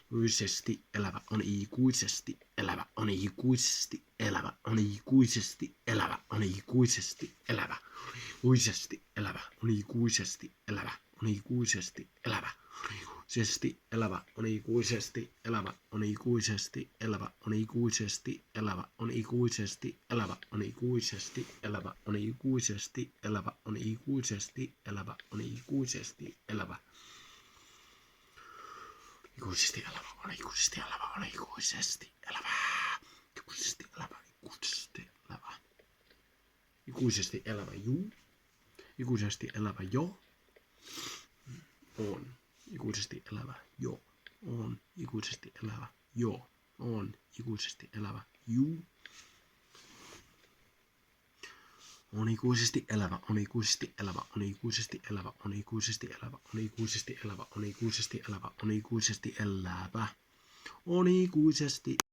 ikuisesti elävä on ikuisesti elävä on ikuisesti elävä on ikuisesti elävä on ikuisesti elävä ikuisesti elävä on ikuisesti elävä on ikuisesti elävä ikuisesti elävä on ikuisesti elävä on ikuisesti elävä on ikuisesti elävä on ikuisesti elävä on ikuisesti elävä on ikuisesti elävä on ikuisesti elävä on ikuisesti elävä ikuisesti elävä on ikuisesti elävä on ikuisesti elävä ikuisesti elävä ikuisesti elävä ikuisesti elävä juu ikuisesti elävä jo on ikuisesti elävä jo on ikuisesti elävä jo on ikuisesti elävä juu on ikuisesti elävä on ikuisesti elävä on ikuisesti elävä on ikuisesti elävä on ikuisesti elävä on ikuisesti elävä on ikuisesti elävä on ikuisesti